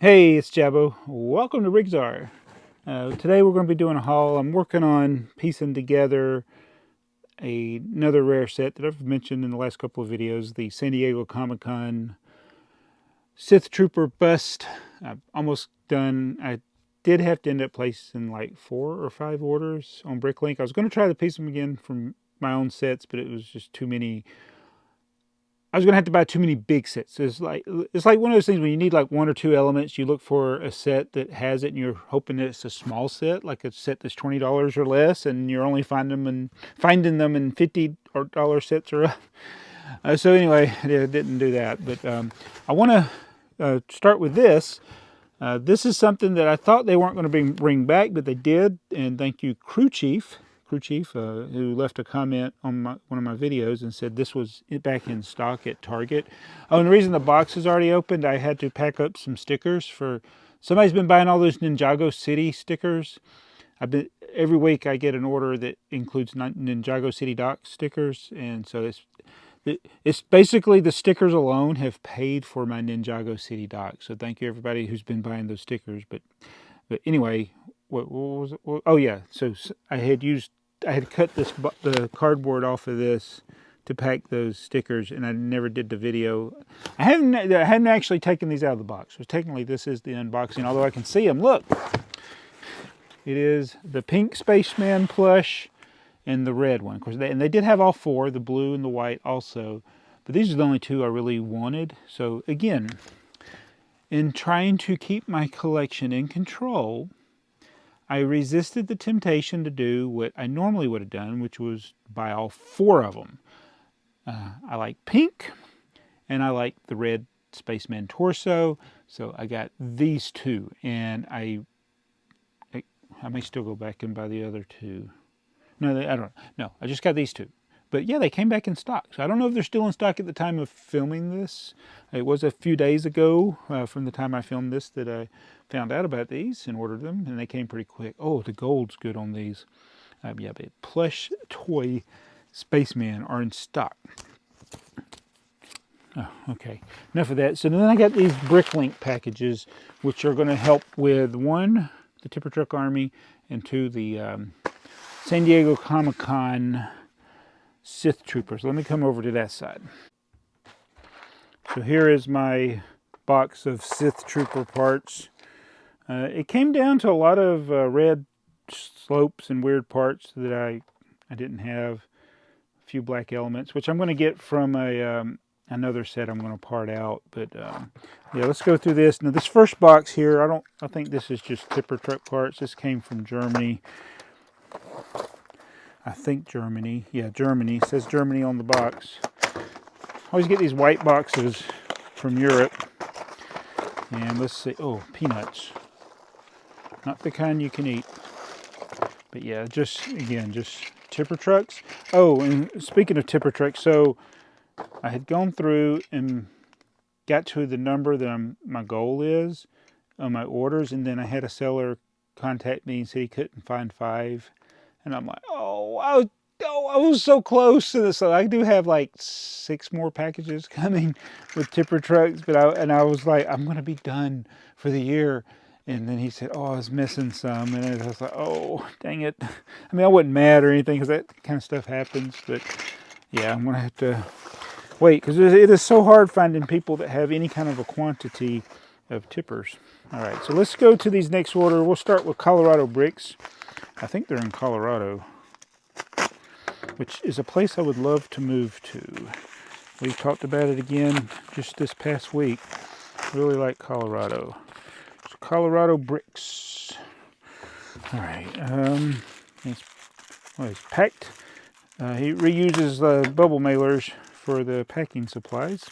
Hey, it's Jabbo. Welcome to BrickTsar. Today we're going to be doing a haul. I'm working on piecing together another rare set that I've mentioned in the last couple of videos, the San Diego Comic-Con Sith Trooper Bust. I'm almost done. I did have to end up placing like 4 or 5 orders on BrickLink. I was going to try to piece them again from my own sets, but it was just too many. I was going to have to buy too many big sets. It's like one of those things when you need like 1 or 2 elements, you look for a set that has it and you're hoping that it's a small set, like a set that's $20 or less, and you're only finding them in $50 sets or so anyway, I didn't do that. But I want to start with this. This is something that I thought they weren't going to bring back, but they did, and thank you, Crew Chief, who left a comment on one of my videos and said this was back in stock at Target. Oh, and the reason the box is already opened, I had to pack up some stickers for... Somebody's been buying all those Ninjago City stickers. Every week I get an order that includes Ninjago City Dock stickers, and so it's basically the stickers alone have paid for my Ninjago City Dock. So thank you everybody who's been buying those stickers. But anyway, what was it? Oh yeah, so I had cut the cardboard off of this to pack those stickers, and I never did the video. I hadn't actually taken these out of the box. So technically this is the unboxing, although I can see them. Look, it is the pink Spaceman plush and the red one. Of course, they did have all 4, the blue and the white also, but these are the only 2 I really wanted. So again, in trying to keep my collection in control, I resisted the temptation to do what I normally would have done, which was buy all 4 of them. I like pink, and I like the red Spaceman torso, so I got these 2, and I may still go back and buy the other 2. No, I don't. No, I just got these 2. But yeah, they came back in stock. So I don't know if they're still in stock at the time of filming this. It was a few days ago from the time I filmed this that I found out about these and ordered them, and they came pretty quick. Oh, the gold's good on these. Yeah, but plush toy spacemen are in stock. Oh, okay, enough of that. So then I got these BrickLink packages, which are going to help with 1, the Tipper Truck Army, and 2, the San Diego Comic-Con Sith Troopers. Let me come over to that side. So here is my box of Sith Trooper parts. It came down to a lot of red slopes and weird parts that I didn't have. A few black elements, which I'm going to get from another set I'm going to part out. But yeah, let's go through this. Now this first box here, I think this is just Tipper Truck parts. This came from Germany. I think Germany. Yeah, Germany. It says Germany on the box. I always get these white boxes from Europe. And let's see. Oh, peanuts. Not the kind you can eat. But yeah, just Tipper Trucks. Oh, and speaking of Tipper Trucks, so I had gone through and got to the number that my goal is on my orders, and then I had a seller contact me and said he couldn't find 5. And I'm like, I was so close to this. So I do have like 6 more packages coming with Tipper Trucks, but I was like, I'm going to be done for the year. And then he said, I was missing some. And I was like, oh, dang it. I mean, I wasn't mad or anything because that kind of stuff happens. But yeah, I'm going to have to wait because it is so hard finding people that have any kind of a quantity of tippers. All right, so let's go to these next order. We'll start with Colorado Bricks. I think they're in Colorado, which is a place I would love to move to. We've talked about it again just this past week. Really like Colorado. So Colorado Bricks. All right. It's packed. He reuses bubble mailers for the packing supplies,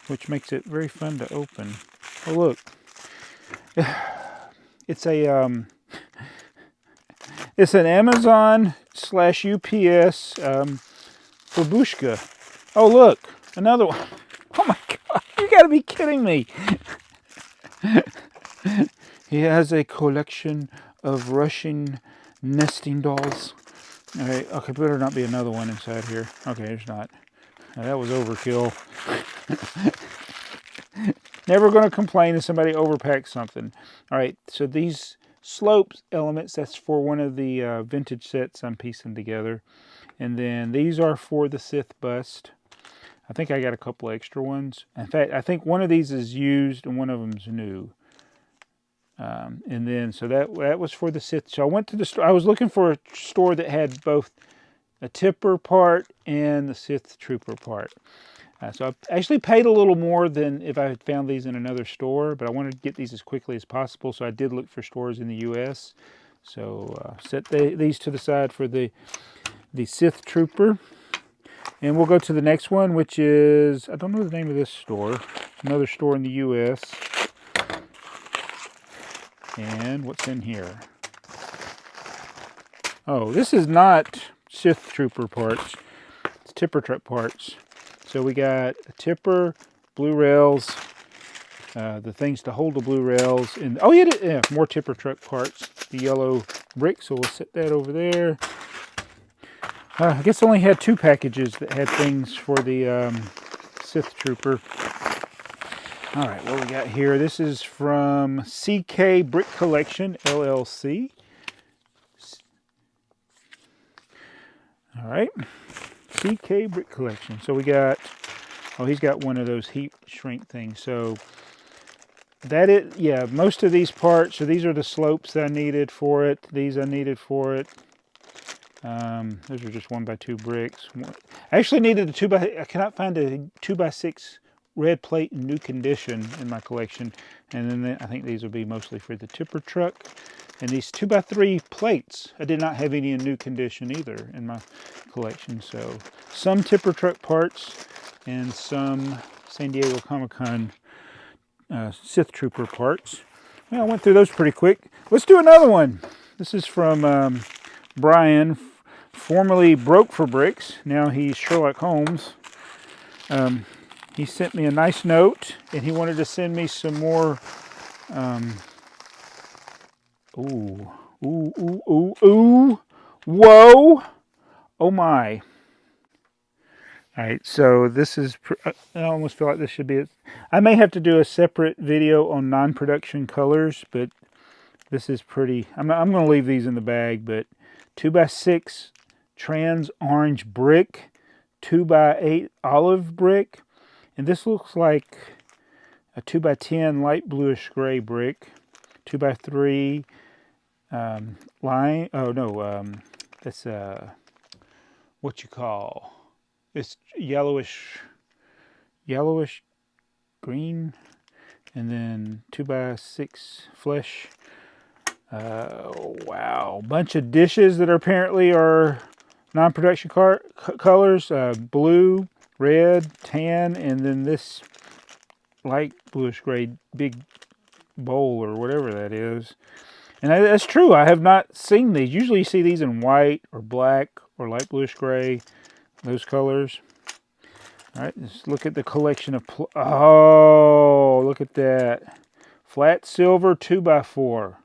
which makes it very fun to open. Oh, look. It's an Amazon / UPS babushka. Oh, look, another one. Oh my God, you gotta be kidding me. He has a collection of Russian nesting dolls. All right, okay, better not be another one inside here. Okay, there's not. Now, that was overkill. Never going to complain if somebody overpacks something. All right, so these slopes elements, that's for one of the vintage sets I'm piecing together. And then these are for the Sith Bust. I think I got a couple extra ones. In fact, I think one of these is used and one of them's new. And then, so that was for the Sith. So I went to the store. I was looking for a store that had both a tipper part and the Sith Trooper part. So I actually paid a little more than if I had found these in another store, but I wanted to get these as quickly as possible, so I did look for stores in the U.S. So set these to the side for the Sith Trooper. And we'll go to the next one, which is, I don't know the name of this store, another store in the U.S. And what's in here? Oh, this is not Sith Trooper parts, it's tipper truck parts. So we got a tipper, blue rails, the things to hold the blue rails, and oh yeah, more tipper truck parts, the yellow brick, so we'll set that over there. I guess I only had 2 packages that had things for the Sith Trooper. All right, what we got here, this is from CK Brick Collection, LLC. All right. CK Brick Collection. So we got, oh, he's got one of those heat shrink things. So that it, yeah, most of these parts, so these are the slopes that I needed for it. These I needed for it. Those are just 1x2 bricks. I actually needed I cannot find a 2x6 red plate in new condition in my collection. And then I think these will be mostly for the tipper truck. And these 2x3 plates, I did not have any in new condition either in my collection. So some tipper truck parts and some San Diego Comic-Con Sith Trooper parts. Well, I went through those pretty quick. Let's do another one. This is from Brian, formerly Broke for Bricks. Now he's Sherlock Holmes. He sent me a nice note, and he wanted to send me some more. Ooh, ooh, ooh, ooh, ooh, whoa, oh my. All right, so this is, I almost feel like this should be, I may have to do a separate video on non-production colors, but this is pretty, I'm going to leave these in the bag, but 2x6 trans orange brick, 2x8 olive brick, and this looks like a 2x10 light bluish gray brick, 2x3 line, oh no, that's what you call, it's yellowish green, and then 2x6 flesh. Wow, bunch of dishes that apparently are non-production colors, blue, red, tan, and then this light bluish gray big bowl or whatever that is. And that's true, I have not seen these. Usually you see these in white or black or light bluish gray, those colors. All right, let's look at the collection of, oh, look at that. Flat silver 2x4.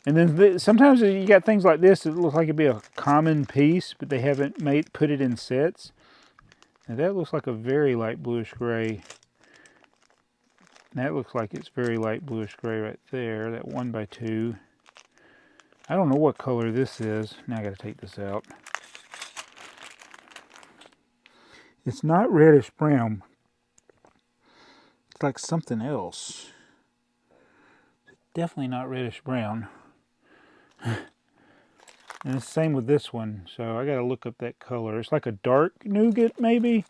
And then sometimes you got things like this that look like it'd be a common piece, but they haven't put it in sets. Now that looks like a very light bluish gray. That looks like it's very light bluish gray right there, that 1x2. I don't know what color this is. Now I got to take this out. It's not reddish brown. It's like something else. Definitely not reddish brown. And it's the same with this one. So I got to look up that color. It's like a dark nougat maybe.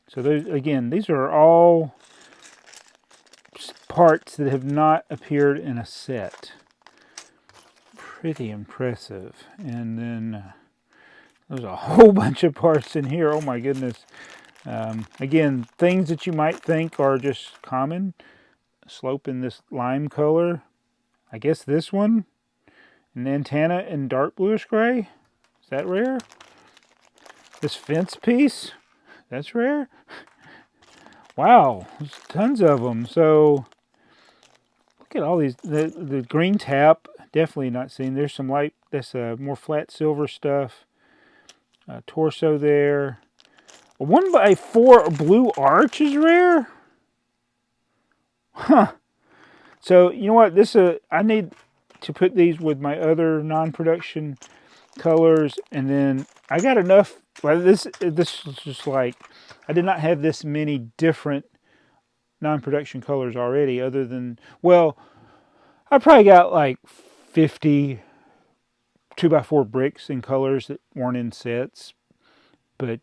So those, again, these are all parts that have not appeared in a set. Pretty impressive. And then there's a whole bunch of parts in here. Oh my goodness. Again, things that you might think are just common. Slope in this lime color. I guess this one. An antenna in dark bluish gray. Is that rare? This fence piece. That's rare. Wow, there's tons of them. So look at all these. The green tap, definitely not seen. There's some light, that's more flat silver stuff. Torso there. A 1x4 blue arch is rare. Huh. So, you know what? This I need to put these with my other non-production colors, and then I got enough. Well, this is just like, I did not have this many different non-production colors already, other than, well, I probably got like 50 2x4 bricks in colors that weren't in sets. But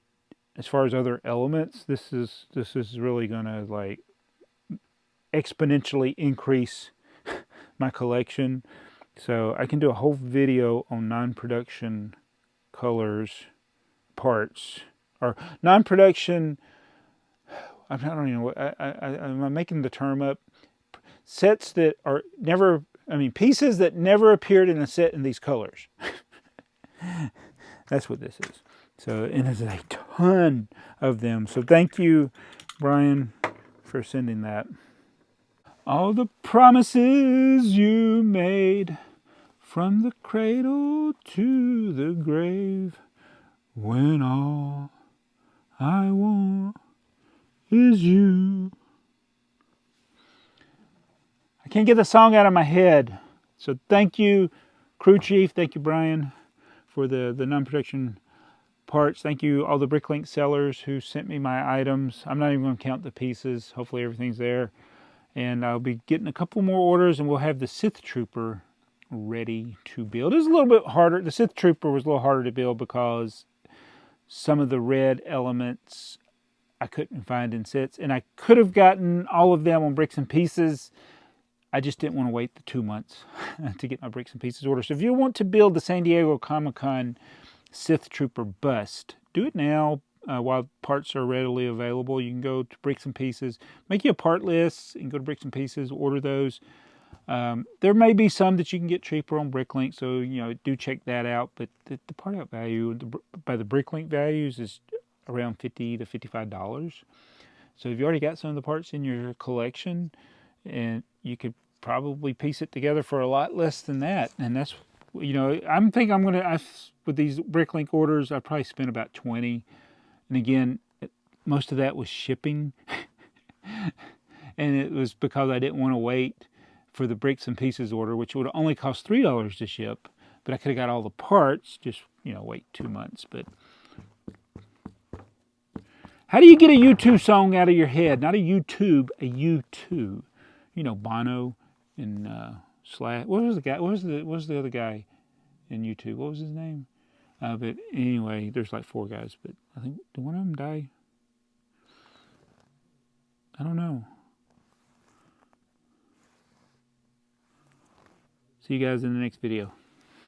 as far as other elements, this is really gonna like exponentially increase my collection. So I can do a whole video on non-production colors, parts, or non-production. I don't even know what I'm making the term up. Sets that are never, I mean, pieces that never appeared in a set in these colors. That's what this is. So, and there's a ton of them. So thank you, Brian, for sending that. All the promises you made from the cradle to the grave, when all I want is you. I can't get the song out of my head. So thank you, crew chief. Thank you, Brian, for the non-production parts. Thank you, all the BrickLink sellers who sent me my items. I'm not even going to count the pieces. Hopefully everything's there. And I'll be getting a couple more orders, and we'll have the Sith Trooper ready to build. It's a little bit harder. The Sith Trooper was a little harder to build because some of the red elements I couldn't find in sets, and I could have gotten all of them on Bricks and Pieces. I just didn't want to wait the 2 months to get my Bricks and Pieces order. So if you want to build the San Diego Comic-Con Sith Trooper Bust, do it now while parts are readily available. You can go to Bricks and Pieces, make you a part list, and go to Bricks and Pieces, order those. There may be some that you can get cheaper on BrickLink, so do check that out. But the part out value by the BrickLink values is around $50 to $55. So if you already got some of the parts in your collection, and you could probably piece it together for a lot less than that. And that's, I'm thinking I'm gonna, with these BrickLink orders, I probably spent about 20. And again, most of that was shipping. And it was because I didn't want to wait for the Bricks and Pieces order, which would only cost $3 to ship. But I could have got all the parts, just, wait 2 months. But how do you get a U2 song out of your head? Not a YouTube, a U2. Bono and Slash. What was the guy? What was the other guy in YouTube? What was his name? But anyway, there's like 4 guys. But I think, did one of them die? I don't know. See you guys in the next video.